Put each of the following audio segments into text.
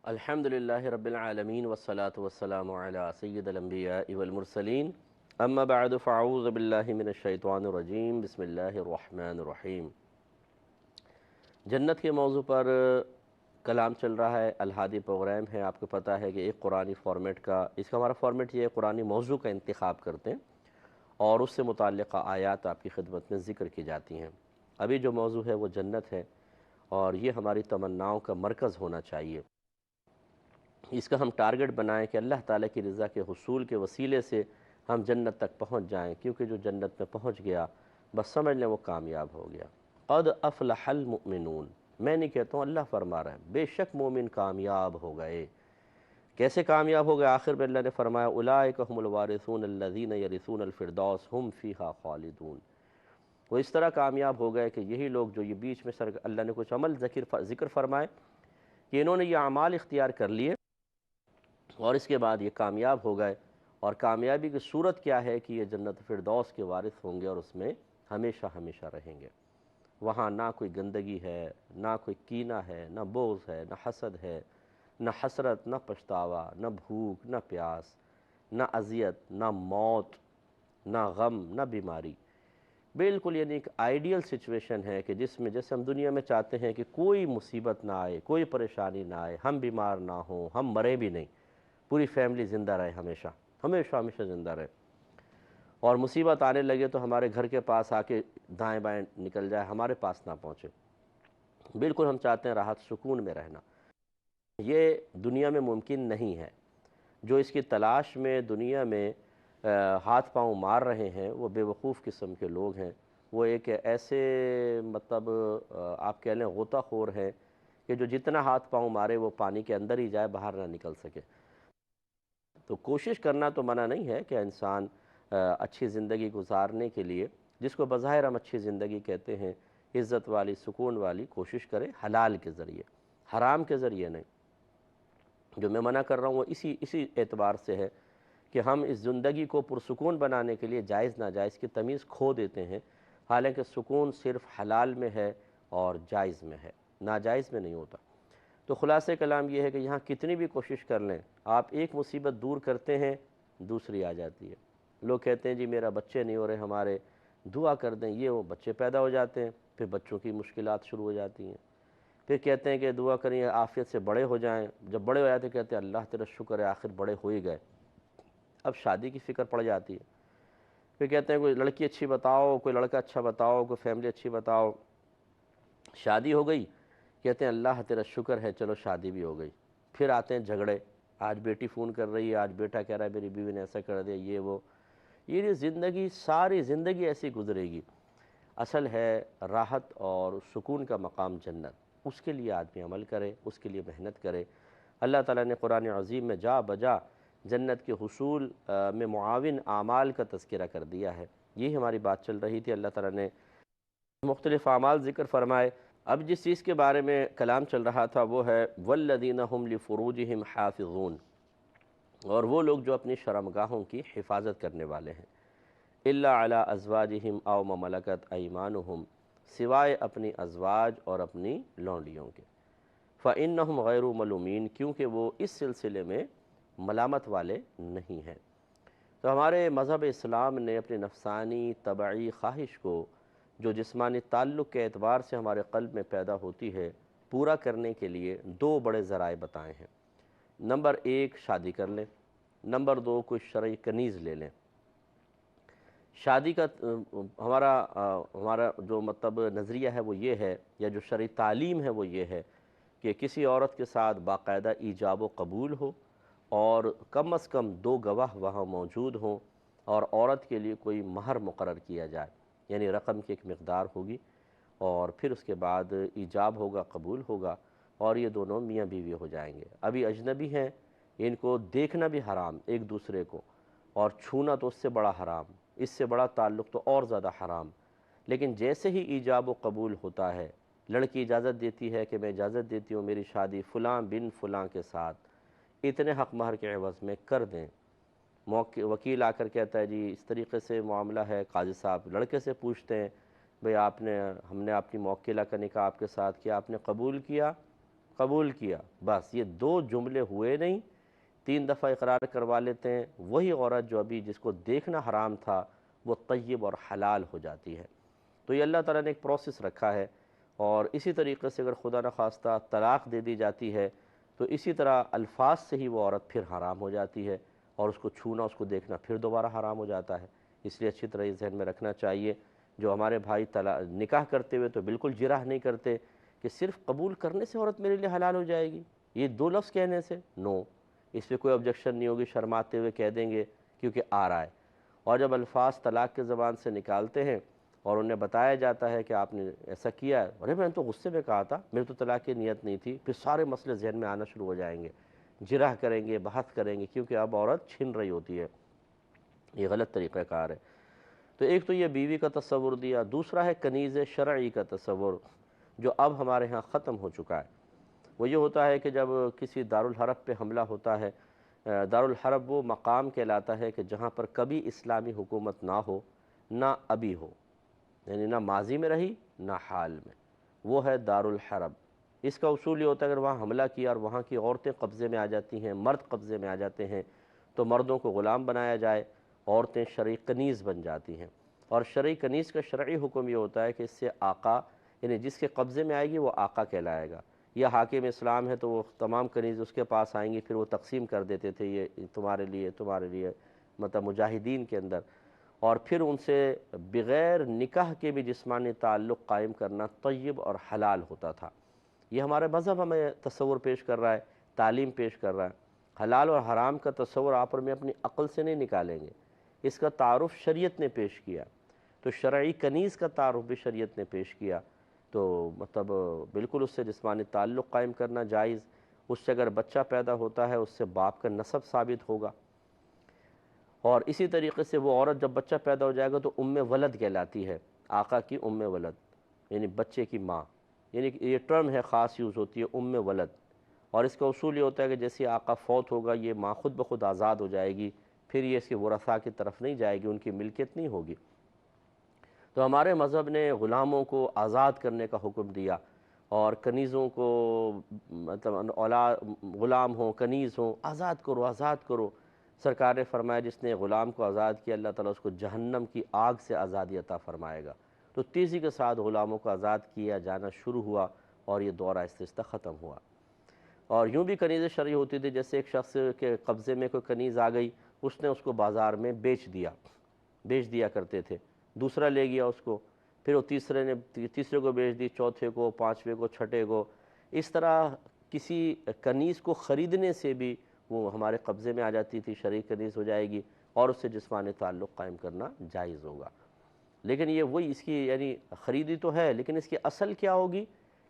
الحمدللہ رب العالمین والصلاة والسلام علی سید الانبیاء والمرسلین اما بعد فاعوذ باللہ من الشیطان الرجیم بسم اللہ الرحمن الرحیم۔ جنت کے موضوع پر کلام چل رہا ہے، الہادی پروگرام ہے۔ آپ کو پتہ ہے کہ ایک قرآنی فارمیٹ کا ہمارا فارمیٹ یہ ہے، قرآنی موضوع کا انتخاب کرتے ہیں اور اس سے متعلقہ آیات آپ کی خدمت میں ذکر کی جاتی ہیں۔ ابھی جو موضوع ہے وہ جنت ہے اور یہ ہماری تمناؤں کا مرکز ہونا چاہیے۔ اس کا ہم ٹارگٹ بنائیں کہ اللہ تعالیٰ کی رضا کے حصول کے وسیلے سے ہم جنت تک پہنچ جائیں، کیونکہ جو جنت میں پہنچ گیا بس سمجھ لیں وہ کامیاب ہو گیا۔ قد افلح المؤمنون، میں نہیں کہتا ہوں، اللہ فرما رہا ہے بے شک مومن کامیاب ہو گئے۔ کیسے کامیاب ہو گئے؟ آخر میں اللہ نے فرمایا اولئک هم الوارثون الذین یرثون الفردوس هم فیہا خالدون۔ وہ اس طرح کامیاب ہو گئے کہ یہی لوگ جو یہ بیچ میں اللہ نے کچھ عمل ذکر فرمائے کہ انہوں نے یہ اعمال اختیار کر لیے اور اس کے بعد یہ کامیاب ہو گئے، اور کامیابی کی صورت کیا ہے کہ یہ جنت فردوس کے وارث ہوں گے اور اس میں ہمیشہ ہمیشہ رہیں گے۔ وہاں نہ کوئی گندگی ہے، نہ کوئی کینہ ہے، نہ بغض ہے، نہ حسد ہے، نہ حسرت، نہ پچھتاوا، نہ بھوک، نہ پیاس، نہ اذیت، نہ موت، نہ غم، نہ بیماری۔ بالکل یعنی ایک آئیڈیل سچویشن ہے کہ جس میں جیسے ہم دنیا میں چاہتے ہیں کہ کوئی مصیبت نہ آئے، کوئی پریشانی نہ آئے، ہم بیمار نہ ہوں، ہم مرے بھی نہیں، پوری فیملی زندہ رہے، ہمیشہ ہمیشہ ہمیشہ زندہ رہے، اور مصیبت آنے لگے تو ہمارے گھر کے پاس آ کے دائیں بائیں نکل جائے، ہمارے پاس نہ پہنچے۔ بالکل ہم چاہتے ہیں راحت سکون میں رہنا۔ یہ دنیا میں ممکن نہیں ہے۔ جو اس کی تلاش میں دنیا میں ہاتھ پاؤں مار رہے ہیں وہ بے وقوف قسم کے لوگ ہیں۔ وہ ایک ایسے آپ کہہ لیں غوطہ خور ہیں کہ جو جتنا ہاتھ پاؤں مارے وہ پانی کے اندر ہی جائے، باہر نہ نکل سکے۔ تو کوشش کرنا تو منع نہیں ہے کہ انسان اچھی زندگی گزارنے کے لیے، جس کو بظاہر ہم اچھی زندگی کہتے ہیں، عزت والی، سکون والی، کوشش کرے حلال کے ذریعے، حرام کے ذریعے نہیں۔ جو میں منع کر رہا ہوں وہ اسی اعتبار سے ہے کہ ہم اس زندگی کو پرسکون بنانے کے لیے جائز ناجائز کی تمیز کھو دیتے ہیں، حالانکہ سکون صرف حلال میں ہے اور جائز میں ہے، ناجائز میں نہیں ہوتا۔ تو خلاصہ کلام یہ ہے کہ یہاں کتنی بھی کوشش کر لیں، آپ ایک مصیبت دور کرتے ہیں دوسری آ جاتی ہے۔ لوگ کہتے ہیں جی میرا بچے نہیں ہو رہے ہمارے، دعا کر دیں، یہ وہ بچے پیدا ہو جاتے ہیں، پھر بچوں کی مشکلات شروع ہو جاتی ہیں۔ پھر کہتے ہیں کہ دعا کریں عافیت سے بڑے ہو جائیں، جب بڑے ہو جاتے ہیں کہتے ہیں اللہ تیرا شکر ہے آخر بڑے ہو ہی گئے، اب شادی کی فکر پڑ جاتی ہے۔ پھر کہتے ہیں کوئی لڑکی اچھی بتاؤ، کوئی لڑکا اچھا بتاؤ، کوئی فیملی اچھی بتاؤ، شادی ہو گئی، کہتے ہیں اللہ تیرا شکر ہے چلو شادی بھی ہو گئی۔ پھر آتے ہیں جھگڑے، آج بیٹی فون کر رہی ہے، آج بیٹا کہہ رہا ہے میری بیوی نے ایسا کر دیا، یہ وہ۔ یہ زندگی ساری زندگی ایسی گزرے گی۔ اصل ہے راحت اور سکون کا مقام جنت، اس کے لیے آدمی عمل کرے، اس کے لیے محنت کرے۔ اللہ تعالیٰ نے قرآن عظیم میں جا بجا جنت کے حصول میں معاون اعمال کا تذکرہ کر دیا ہے۔ یہی ہماری بات چل رہی تھی، اللہ تعالیٰ نے مختلف اعمال ذکر فرمائے۔ اب جس چیز کے بارے میں کلام چل رہا تھا وہ ہے والذین هم لفروجہم حافظون، اور وہ لوگ جو اپنی شرمگاہوں کی حفاظت کرنے والے ہیں، الا علی ازواجہم او ما ملکت ایمانہم، سوائے اپنی ازواج اور اپنی لونڈیوں کے، فإنہم غیر ملومین، کیونکہ وہ اس سلسلے میں ملامت والے نہیں ہیں۔ تو ہمارے مذہب اسلام نے اپنی نفسانی طبعی خواہش کو جو جسمانی تعلق کے اعتبار سے ہمارے قلب میں پیدا ہوتی ہے پورا کرنے کے لیے دو بڑے ذرائع بتائے ہیں۔ نمبر ایک، شادی کر لیں، نمبر دو، کوئی شرعی کنیز لے لیں۔ شادی کا ہمارا جو مطلب نظریہ ہے وہ یہ ہے، یا جو شرعی تعلیم ہے وہ یہ ہے کہ کسی عورت کے ساتھ باقاعدہ ایجاب و قبول ہو، اور کم از کم دو گواہ وہاں موجود ہوں، اور عورت کے لیے کوئی مہر مقرر کیا جائے، یعنی رقم کی ایک مقدار ہوگی، اور پھر اس کے بعد ایجاب ہوگا، قبول ہوگا، اور یہ دونوں میاں بیوی ہو جائیں گے۔ ابھی اجنبی ہیں، ان کو دیکھنا بھی حرام ایک دوسرے کو، اور چھونا تو اس سے بڑا حرام، اس سے بڑا تعلق تو اور زیادہ حرام۔ لیکن جیسے ہی ایجاب و قبول ہوتا ہے، لڑکی اجازت دیتی ہے کہ میں اجازت دیتی ہوں میری شادی فلاں بن فلاں کے ساتھ اتنے حق مہر کے عوض میں کر دیں، وکیل آ کر کہتا ہے جی اس طریقے سے معاملہ ہے، قاضی صاحب لڑکے سے پوچھتے ہیں بھئی ہم نے اپنی موکلہ کا نکاح آپ کے ساتھ کیا، آپ نے قبول کیا؟ قبول کیا، بس یہ دو جملے ہوئے نہیں، 3 دفعہ اقرار کروا لیتے ہیں، وہی عورت جو ابھی جس کو دیکھنا حرام تھا وہ طیب اور حلال ہو جاتی ہے۔ تو یہ اللہ تعالیٰ نے ایک پروسیس رکھا ہے، اور اسی طریقے سے اگر خدا نخواستہ طلاق دے دی جاتی ہے تو اسی طرح الفاظ سے ہی وہ عورت پھر حرام ہو جاتی ہے، اور اس کو چھونا، اس کو دیکھنا پھر دوبارہ حرام ہو جاتا ہے۔ اس لیے اچھی طرح یہ ذہن میں رکھنا چاہیے، جو ہمارے بھائی نکاح کرتے ہوئے تو بالکل جرح نہیں کرتے کہ صرف قبول کرنے سے عورت میرے لیے حلال ہو جائے گی، یہ 2 لفظ کہنے سے نو، اس پہ کوئی آبجیکشن نہیں ہوگی، شرماتے ہوئے کہہ دیں گے کیونکہ آ رہا ہے۔ اور جب الفاظ طلاق کے زبان سے نکالتے ہیں اور انہیں بتایا جاتا ہے کہ آپ نے ایسا کیا ہے، ارے میں نے تو غصے میں کہا تھا، میری تو طلاق کی نیت نہیں تھی، پھر سارے مسئلے ذہن میں آنا شروع ہو جائیں گے، جرح کریں گے، بحث کریں گے، کیونکہ اب عورت چھن رہی ہوتی ہے۔ یہ غلط طریقہ کار ہے۔ تو ایک تو یہ بیوی کا تصور دیا، دوسرا ہے کنیز شرعی کا تصور، جو اب ہمارے ہاں ختم ہو چکا ہے۔ وہ یہ ہوتا ہے کہ جب کسی دارالحرب پہ حملہ ہوتا ہے، دارالحرب وہ مقام کہلاتا ہے کہ جہاں پر کبھی اسلامی حکومت نہ ہو، نہ ابھی ہو، یعنی نہ ماضی میں رہی نہ حال میں، وہ ہے دارالحرب۔ اس کا اصول یہ ہوتا ہے اگر وہاں حملہ کیا اور وہاں کی عورتیں قبضے میں آ جاتی ہیں، مرد قبضے میں آ جاتے ہیں، تو مردوں کو غلام بنایا جائے، عورتیں شرعی کنیز بن جاتی ہیں۔ اور شرعی کنیز کا شرعی حکم یہ ہوتا ہے کہ اس سے آقا، یعنی جس کے قبضے میں آئے گی وہ آقا کہلائے گا، یا حاکم اسلام ہے تو وہ تمام کنیز اس کے پاس آئیں گی، پھر وہ تقسیم کر دیتے تھے، یہ تمہارے لیے، مطلب مجاہدین کے اندر، اور پھر ان سے بغیر نکاح کے بھی جسمانی تعلق قائم کرنا طیب اور حلال ہوتا تھا۔ یہ ہمارے مذہب ہمیں تصور پیش کر رہا ہے، تعلیم پیش کر رہا ہے۔ حلال اور حرام کا تصور آپ اور میں اپنی عقل سے نہیں نکالیں گے، اس کا تعارف شریعت نے پیش کیا، تو شرعی کنیز کا تعارف بھی شریعت نے پیش کیا، تو مطلب بالکل اس سے جسمانی تعلق قائم کرنا جائز، اس سے اگر بچہ پیدا ہوتا ہے اس سے باپ کا نسب ثابت ہوگا، اور اسی طریقے سے وہ عورت جب بچہ پیدا ہو جائے گا تو ام ولد کہلاتی ہے، آقا کی ام ولد، یعنی بچے کی ماں، یعنی یہ ٹرم ہے خاص یوز ہوتی ہے ام ولد۔ اور اس کا اصول یہ ہوتا ہے کہ جیسے آقا فوت ہوگا یہ ماں خود بخود آزاد ہو جائے گی، پھر یہ اس کے ورثاء کی طرف نہیں جائے گی، ان کی ملکیت نہیں ہوگی۔ تو ہمارے مذہب نے غلاموں کو آزاد کرنے کا حکم دیا، اور کنیزوں کو مطلب غلام ہوں کنیز ہوں آزاد کرو، آزاد کرو۔ سرکار نے فرمایا جس نے غلام کو آزاد کیا اللہ تعالیٰ اس کو جہنم کی آگ سے آزادی عطا فرمائے گا۔ تو تیزی کے ساتھ غلاموں کو آزاد کیا جانا شروع ہوا، اور یہ دور آہستہ آہستہ ختم ہوا۔ اور یوں بھی کنیزیں شرعی ہوتی تھی، جیسے ایک شخص کے قبضے میں کوئی کنیز آ گئی، اس نے اس کو بازار میں بیچ دیا کرتے تھے، دوسرا لے گیا اس کو، پھر وہ تیسرے کو بیچ دی، چوتھے کو، پانچویں کو، چھٹے کو، اس طرح کسی کنیز کو خریدنے سے بھی وہ ہمارے قبضے میں آ جاتی تھی، شرعی کنیز ہو جائے گی، اور اس سے جسمانی تعلق قائم کرنا جائز ہوگا۔ لیکن یہ وہی اس کی یعنی خریدی تو ہے، لیکن اس کی اصل کیا ہوگی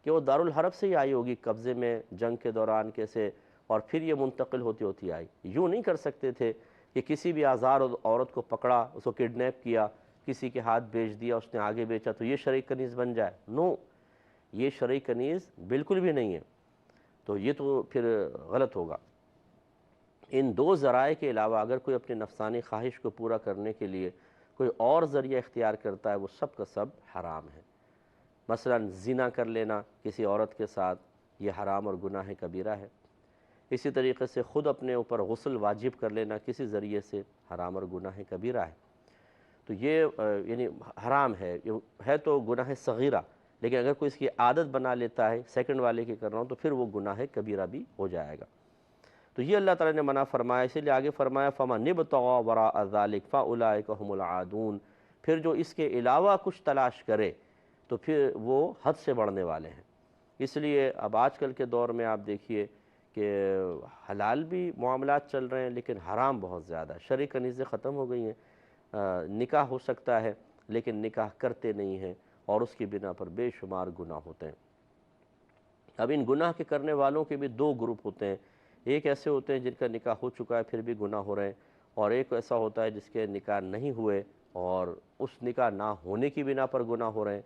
کہ وہ دارالحرب سے ہی آئی ہوگی قبضے میں جنگ کے دوران کیسے، اور پھر یہ منتقل ہوتی آئی۔ یوں نہیں کر سکتے تھے کہ کسی بھی آزار عورت کو پکڑا، اس کو کڈنیپ کیا، کسی کے ہاتھ بیچ دیا، اس نے آگے بیچا تو یہ شرعی کنیز بن جائے، نو، یہ شرعی کنیز بالکل بھی نہیں ہے، تو یہ تو پھر غلط ہوگا۔ ان 2 ذرائع کے علاوہ اگر کوئی اپنی نفسانی خواہش کو پورا کرنے کے لیے کوئی اور ذریعہ اختیار کرتا ہے وہ سب کا سب حرام ہے۔ مثلا زنا کر لینا کسی عورت کے ساتھ، یہ حرام اور گناہ کبیرہ ہے۔ اسی طریقے سے خود اپنے اوپر غسل واجب کر لینا کسی ذریعے سے، حرام اور گناہ کبیرہ ہے۔ تو یہ یعنی حرام ہے تو گناہ صغیرہ، لیکن اگر کوئی اس کی عادت بنا لیتا ہے سیکنڈ والے کی کر رہا ہوں تو پھر وہ گناہ کبیرہ بھی ہو جائے گا۔ تو یہ اللہ تعالیٰ نے منع فرمایا، اسی لیے آگے فرمایا فَمَنِ ابْتَغَىٰ وَرَاءَ ذَلِكَ فَأُولَٰئِكَ هُمُ الْعَادُونَ، پھر جو اس کے علاوہ کچھ تلاش کرے تو پھر وہ حد سے بڑھنے والے ہیں۔ اس لیے اب آج کل کے دور میں آپ دیکھیے کہ حلال بھی معاملات چل رہے ہیں لیکن حرام بہت زیادہ، شرعی کنیزیں ختم ہو گئی ہیں، نکاح ہو سکتا ہے لیکن نکاح کرتے نہیں ہیں، اور اس کی بنا پر بے شمار گناہ ہوتے ہیں۔ اب ان گناہ کے کرنے والوں کے بھی 2 گروپ ہوتے ہیں، ایک ایسے ہوتے ہیں جن کا نکاح ہو چکا ہے پھر بھی گناہ ہو رہے ہیں، اور ایک ایسا ہوتا ہے جس کے نکاح نہیں ہوئے اور اس نکاح نہ ہونے کی بنا پر گناہ ہو رہے ہیں۔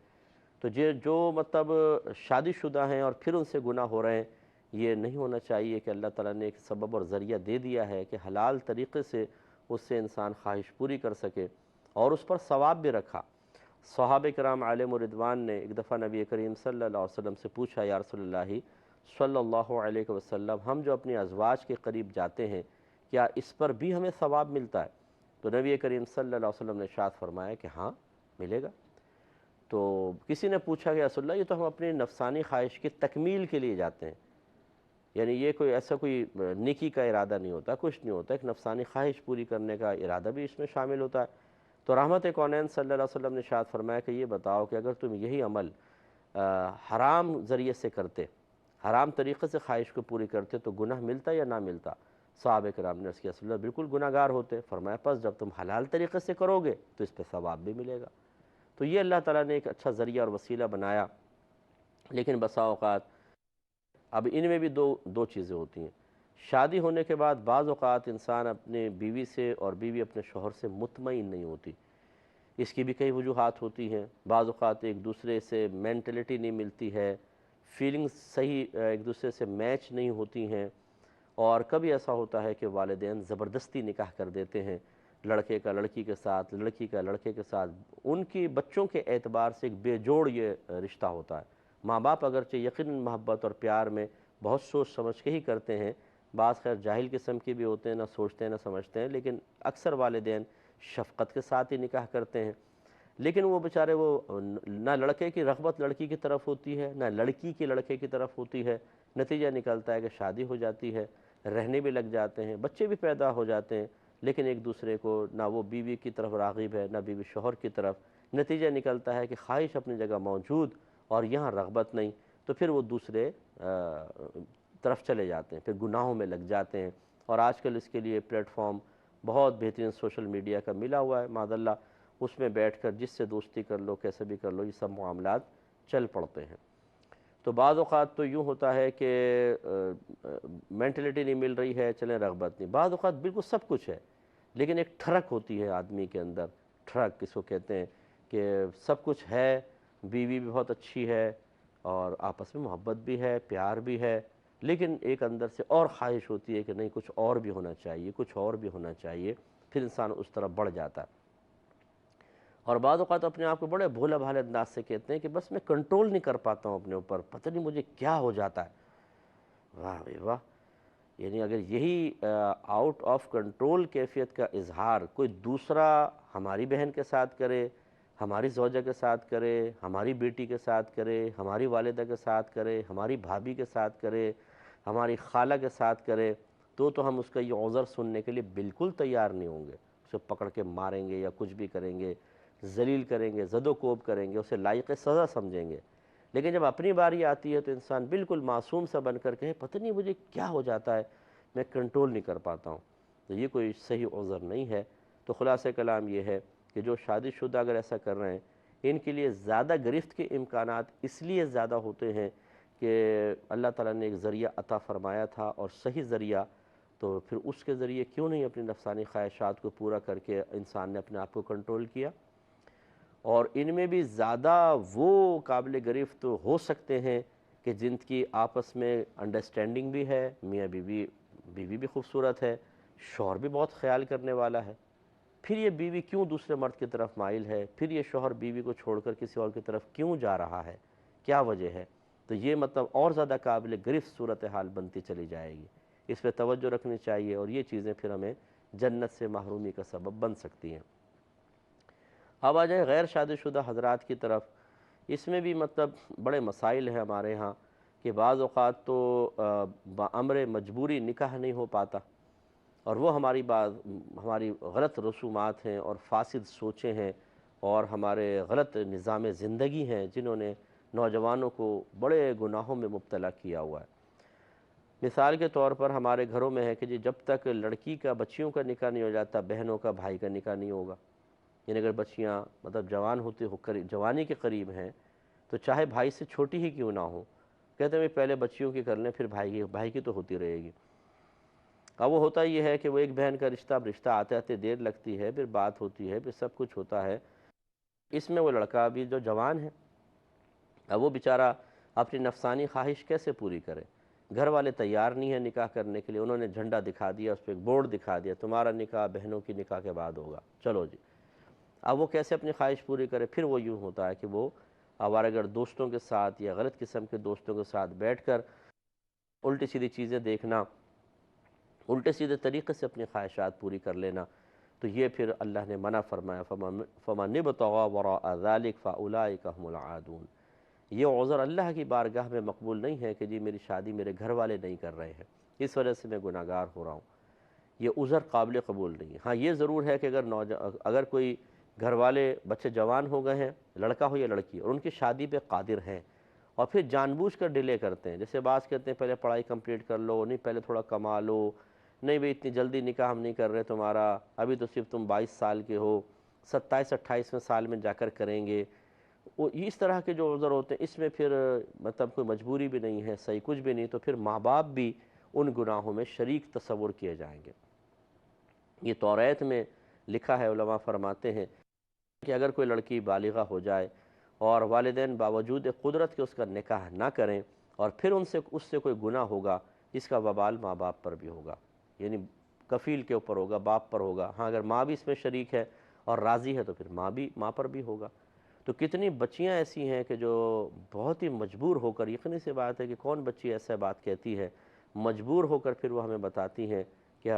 تو جو مطلب شادی شدہ ہیں اور پھر ان سے گناہ ہو رہے ہیں، یہ نہیں ہونا چاہیے کہ اللہ تعالیٰ نے ایک سبب اور ذریعہ دے دیا ہے کہ حلال طریقے سے اس سے انسان خواہش پوری کر سکے، اور اس پر ثواب بھی رکھا۔ صحابہ کرام علیہم رضوان نے ایک دفعہ نبی کریم صلی اللہ علیہ وسلم سے پوچھا یا رسول اللہ صلی اللہ علیہ وسلم ہم جو اپنی ازواج کے قریب جاتے ہیں کیا اس پر بھی ہمیں ثواب ملتا ہے؟ تو نبی کریم صلی اللہ علیہ وسلم نے ارشاد فرمایا کہ ہاں ملے گا۔ تو کسی نے پوچھا کہ رسول اللہ یہ تو ہم اپنی نفسانی خواہش کی تکمیل کے لیے جاتے ہیں، یعنی یہ کوئی ایسا کوئی نیکی کا ارادہ نہیں ہوتا، کچھ نہیں ہوتا، ایک نفسانی خواہش پوری کرنے کا ارادہ بھی اس میں شامل ہوتا ہے۔ تو رحمت کونین صلی اللہ علیہ وسلم نے ارشاد فرمایا کہ یہ بتاؤ کہ اگر تم یہی عمل حرام ذریعے سے کرتے، حرام طریقے سے خواہش کو پوری کرتے تو گناہ ملتا یا نہ ملتا؟ صحابہ کرام نے عرض کیا رسول اللہ بالکل گناہ گار ہوتے۔ فرمایا پس جب تم حلال طریقے سے کرو گے تو اس پہ ثواب بھی ملے گا۔ تو یہ اللہ تعالیٰ نے ایک اچھا ذریعہ اور وسیلہ بنایا، لیکن بسا اوقات اب ان میں بھی دو چیزیں ہوتی ہیں۔ شادی ہونے کے بعد بعض اوقات انسان اپنے بیوی سے اور بیوی اپنے شوہر سے مطمئن نہیں ہوتی، اس کی بھی کئی وجوہات ہوتی ہیں۔ بعض اوقات ایک دوسرے سے مینٹلٹی نہیں ملتی ہے، فیلنگز صحیح ایک دوسرے سے میچ نہیں ہوتی ہیں، اور کبھی ایسا ہوتا ہے کہ والدین زبردستی نکاح کر دیتے ہیں، لڑکے کا لڑکی کے ساتھ، لڑکی کا لڑکے کے ساتھ، ان کی بچوں کے اعتبار سے ایک بے جوڑ یہ رشتہ ہوتا ہے۔ ماں باپ اگرچہ یقیناً محبت اور پیار میں بہت سوچ سمجھ کے ہی کرتے ہیں، بعض خیر جاہل قسم کے بھی ہوتے ہیں، نہ سوچتے ہیں نہ سمجھتے ہیں، لیکن اکثر والدین شفقت کے ساتھ ہی نکاح کرتے ہیں، لیکن وہ بیچارے نہ لڑکے کی رغبت لڑکی کی طرف ہوتی ہے نہ لڑکی کی لڑکے کی طرف ہوتی ہے، نتیجہ نکلتا ہے کہ شادی ہو جاتی ہے، رہنے بھی لگ جاتے ہیں، بچے بھی پیدا ہو جاتے ہیں، لیکن ایک دوسرے کو نہ وہ بیوی کی طرف راغب ہے نہ بیوی شوہر کی طرف، نتیجہ نکلتا ہے کہ خواہش اپنی جگہ موجود اور یہاں رغبت نہیں، تو پھر وہ دوسرے طرف چلے جاتے ہیں، پھر گناہوں میں لگ جاتے ہیں۔ اور آج کل اس کے لیے پلیٹ فارم بہت بہترین سوشل میڈیا کا ملا ہوا ہے معاذ اللہ، اس میں بیٹھ کر جس سے دوستی کر لو کیسے بھی کر لو، یہ سب معاملات چل پڑتے ہیں۔ تو بعض اوقات تو یوں ہوتا ہے کہ مینٹلٹی نہیں مل رہی ہے، چلیں رغبت نہیں، بعض اوقات بالکل سب کچھ ہے لیکن ایک ٹھڑک ہوتی ہے آدمی کے اندر، ٹھڑک کس کو کہتے ہیں کہ سب کچھ ہے، بیوی بھی بہت اچھی ہے اور آپس میں محبت بھی ہے، پیار بھی ہے، لیکن ایک اندر سے اور خواہش ہوتی ہے کہ نہیں کچھ اور بھی ہونا چاہیے، کچھ اور بھی ہونا چاہیے، پھر انسان اس طرف بڑھ جاتا ہے۔ اور بعض اوقات اپنے آپ کو بڑے بھولا بھالے انداز سے کہتے ہیں کہ بس میں کنٹرول نہیں کر پاتا ہوں اپنے اوپر، پتہ نہیں مجھے کیا ہو جاتا ہے۔ واہ بھائی واہ، یعنی اگر یہی آؤٹ آف کنٹرول کیفیت کا اظہار کوئی دوسرا ہماری بہن کے ساتھ کرے، ہماری زوجہ کے ساتھ کرے، ہماری بیٹی کے ساتھ کرے، ہماری والدہ کے ساتھ کرے، ہماری بھابھی کے ساتھ کرے، ہماری خالہ کے ساتھ کرے، تو ہم اس کا یہ عذر سننے کے لیے بالکل تیار نہیں ہوں گے، اسے پکڑ کے ماریں گے یا کچھ بھی کریں گے، ذلیل کریں گے، زد و کوب کریں گے، اسے لائق سزا سمجھیں گے۔ لیکن جب اپنی باری آتی ہے تو انسان بالکل معصوم سا بن کر کہے پتہ نہیں مجھے کیا ہو جاتا ہے، میں کنٹرول نہیں کر پاتا ہوں، تو یہ کوئی صحیح عذر نہیں ہے۔ تو خلاصہ کلام یہ ہے کہ جو شادی شدہ اگر ایسا کر رہے ہیں، ان کے لیے زیادہ گرفت کے امکانات اس لیے زیادہ ہوتے ہیں کہ اللہ تعالیٰ نے ایک ذریعہ عطا فرمایا تھا اور صحیح ذریعہ، تو پھر اس کے ذریعے کیوں نہیں اپنی نفسانی خواہشات کو پورا کر کے انسان نے اپنے آپ کو کنٹرول کیا۔ اور ان میں بھی زیادہ وہ قابل گرفت ہو سکتے ہیں کہ جن کی آپس میں انڈرسٹینڈنگ بھی ہے، میاں بیوی بھی خوبصورت ہے، شوہر بھی بہت خیال کرنے والا ہے، پھر یہ بیوی کیوں دوسرے مرد کی طرف مائل ہے، پھر یہ شوہر بیوی کو چھوڑ کر کسی اور کی طرف کیوں جا رہا ہے، کیا وجہ ہے؟ تو یہ مطلب اور زیادہ قابل گرفت صورتحال بنتی چلی جائے گی، اس پہ توجہ رکھنی چاہیے، اور یہ چیزیں پھر ہمیں جنت سے محرومی کا سبب بن سکتی ہیں۔ اب آ جائیں غیر شادی شدہ حضرات کی طرف، اس میں بھی مطلب بڑے مسائل ہیں ہمارے ہاں کہ بعض اوقات تو بامر مجبوری نکاح نہیں ہو پاتا، اور وہ ہماری غلط رسومات ہیں اور فاسد سوچیں ہیں اور ہمارے غلط نظام زندگی ہیں جنہوں نے نوجوانوں کو بڑے گناہوں میں مبتلا کیا ہوا ہے۔ مثال کے طور پر ہمارے گھروں میں ہے کہ جب تک لڑکی کا بچیوں کا نکاح نہیں ہو جاتا، بہنوں کا بھائی کا نکاح نہیں ہوگا، یعنی اگر بچیاں مطلب جوانی کے قریب ہیں تو چاہے بھائی سے چھوٹی ہی کیوں نہ ہو، کہتے ہیں پہلے بچیوں کی کر لیں پھر بھائی کی تو ہوتی رہے گی۔ اب وہ ہوتا یہ ہے کہ وہ ایک بہن کا رشتہ آتے آتے دیر لگتی ہے، پھر بات ہوتی ہے، پھر سب کچھ ہوتا ہے، اس میں وہ لڑکا بھی جو جوان ہے، اب وہ بیچارہ اپنی نفسانی خواہش کیسے پوری کرے؟ گھر والے تیار نہیں ہیں نکاح کرنے کے لیے، انہوں نے جھنڈا دکھا دیا، اس پہ ایک بورڈ دکھا دیا تمہارا نکاح بہنوں کی نکاح کے بعد ہوگا، چلو جی۔ اب وہ کیسے اپنی خواہش پوری کرے؟ پھر وہ یوں ہوتا ہے کہ وہ آوارہ گرد دوستوں کے ساتھ یا غلط قسم کے دوستوں کے ساتھ بیٹھ کر الٹی سیدھی چیزیں دیکھنا، الٹے سیدھے طریقے سے اپنی خواہشات پوری کر لینا، تو یہ پھر اللہ نے منع فرمایا، فَمَنِ ابْتَغَىٰ وَرَاءَ ذَلِكَ فَأُولَٰئِكَ هُمُ الْعَادُونَ۔ یہ عذر اللہ کی بارگاہ میں مقبول نہیں ہے کہ جی میری شادی میرے گھر والے نہیں کر رہے ہیں، اس وجہ سے میں گناہ گار ہو رہا ہوں، یہ عذر قابل قبول نہیں ہے۔ ہاں یہ ضرور ہے کہ اگر کوئی گھر والے بچے جوان ہو گئے ہیں، لڑکا ہو یا لڑکی، اور ان کی شادی پہ قادر ہیں، اور پھر جان بوجھ کر ڈیلے کرتے ہیں، جیسے بعض کہتے ہیں پہلے پڑھائی کمپلیٹ کر لو، نہیں پہلے تھوڑا کما لو، نہیں بھئی اتنی جلدی نکاح ہم نہیں کر رہے تمہارا، ابھی تو صرف تم 22 سال کے ہو، 27-28ویں سال میں جا کر کریں گے، وہ اس طرح کے جو عذر ہوتے ہیں، اس میں پھر مطلب کوئی مجبوری بھی نہیں ہے، صحیح کچھ بھی نہیں، تو پھر ماں باپ بھی ان گناہوں میں شریک تصور کیے جائیں گے۔ یہ توریت میں لکھا ہے، علماء فرماتے ہیں کہ اگر کوئی لڑکی بالغہ ہو جائے اور والدین باوجود قدرت کے اس کا نکاح نہ کریں، اور پھر اس سے کوئی گناہ ہوگا، اس کا وبال ماں باپ پر بھی ہوگا، یعنی کفیل کے اوپر ہوگا، باپ پر ہوگا۔ ہاں اگر ماں بھی اس میں شریک ہے اور راضی ہے تو پھر ماں پر بھی ہوگا۔ تو کتنی بچیاں ایسی ہیں کہ جو بہت ہی مجبور ہو کر، یقینی سی بات ہے کہ کون بچی ایسا بات کہتی ہے، مجبور ہو کر پھر وہ ہمیں بتاتی ہیں کہ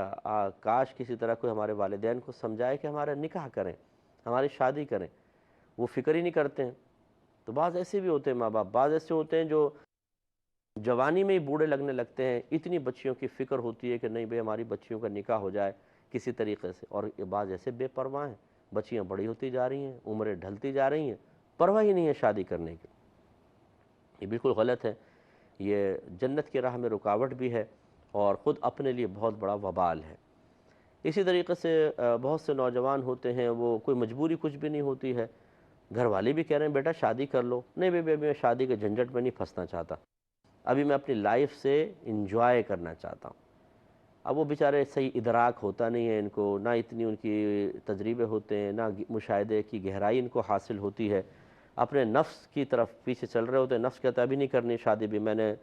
کاش کسی طرح کوئی ہمارے والدین کو سمجھائے کہ ہمارا نکاح کریں، ہماری شادی کریں، وہ فکر ہی نہیں کرتے ہیں۔ تو بعض ایسے بھی ہوتے ہیں ماں باپ، بعض ایسے ہوتے ہیں جو جوانی میں ہی بوڑھے لگنے لگتے ہیں، اتنی بچیوں کی فکر ہوتی ہے کہ نہیں بھئی ہماری بچیوں کا نکاح ہو جائے کسی طریقے سے، اور بعض ایسے بے پرواہ ہیں، بچیاں بڑی ہوتی جا رہی ہیں، عمریں ڈھلتی جا رہی ہیں، پرواہ ہی نہیں ہے شادی کرنے کی۔ یہ بالکل غلط ہے، یہ جنت کی راہ میں رکاوٹ بھی ہے اور خود اپنے لیے بہت بڑا وبال ہے۔ اسی طریقے سے بہت سے نوجوان ہوتے ہیں، وہ کوئی مجبوری کچھ بھی نہیں ہوتی ہے، گھر والے بھی کہہ رہے ہیں بیٹا شادی کر لو، نہیں ابھی میں شادی کے جھنجھٹ میں نہیں پھنسنا چاہتا، ابھی میں اپنی لائف سے انجوائے کرنا چاہتا ہوں۔ اب وہ بیچارے صحیح ادراک ہوتا نہیں ہے ان کو، نہ اتنی ان کی تجربے ہوتے ہیں، نہ مشاہدے کی گہرائی ان کو حاصل ہوتی ہے، اپنے نفس کی طرف پیچھے چل رہے ہوتے ہیں، نفس کہتا ہے ابھی نہیں کرنی شادی بھی، میں نے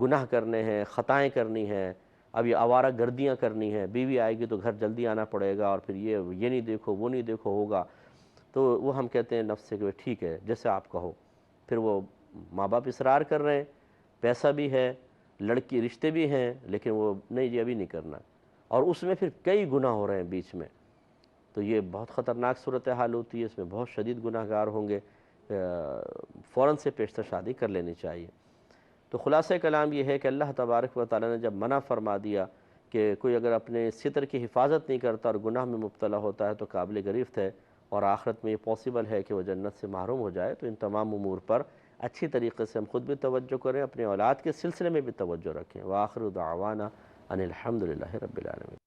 گناہ کرنے ہیں، خطائیں کرنی ہیں، اب یہ آوارہ گردیاں کرنی ہیں، بیوی آئے گی تو گھر جلدی آنا پڑے گا، اور پھر یہ نہیں دیکھو وہ نہیں دیکھو ہوگا، تو وہ ہم کہتے ہیں نفس سے کہ ٹھیک ہے جیسے آپ کہو۔ پھر وہ ماں باپ اصرار کر رہے ہیں، پیسہ بھی ہے، لڑکی رشتے بھی ہیں، لیکن وہ نہیں جی ابھی نہیں کرنا، اور اس میں پھر کئی گناہ ہو رہے ہیں بیچ میں، تو یہ بہت خطرناک صورتحال ہوتی ہے، اس میں بہت شدید گناہ گار ہوں گے، فوراً سے پیشتر شادی کر لینی چاہیے۔ تو خلاصہ کلام یہ ہے کہ اللہ تبارک و تعالیٰ نے جب منع فرما دیا کہ کوئی اگر اپنے ستر کی حفاظت نہیں کرتا اور گناہ میں مبتلا ہوتا ہے تو قابل گرفت ہے، اور آخرت میں یہ پاسبل ہے کہ وہ جنت سے محروم ہو جائے، تو ان تمام امور پر اچھی طریقے سے ہم خود بھی توجہ کریں، اپنے اولاد کے سلسلے میں بھی توجہ رکھیں۔ وآخر دعوانا ان الحمد للہ رب العالمین۔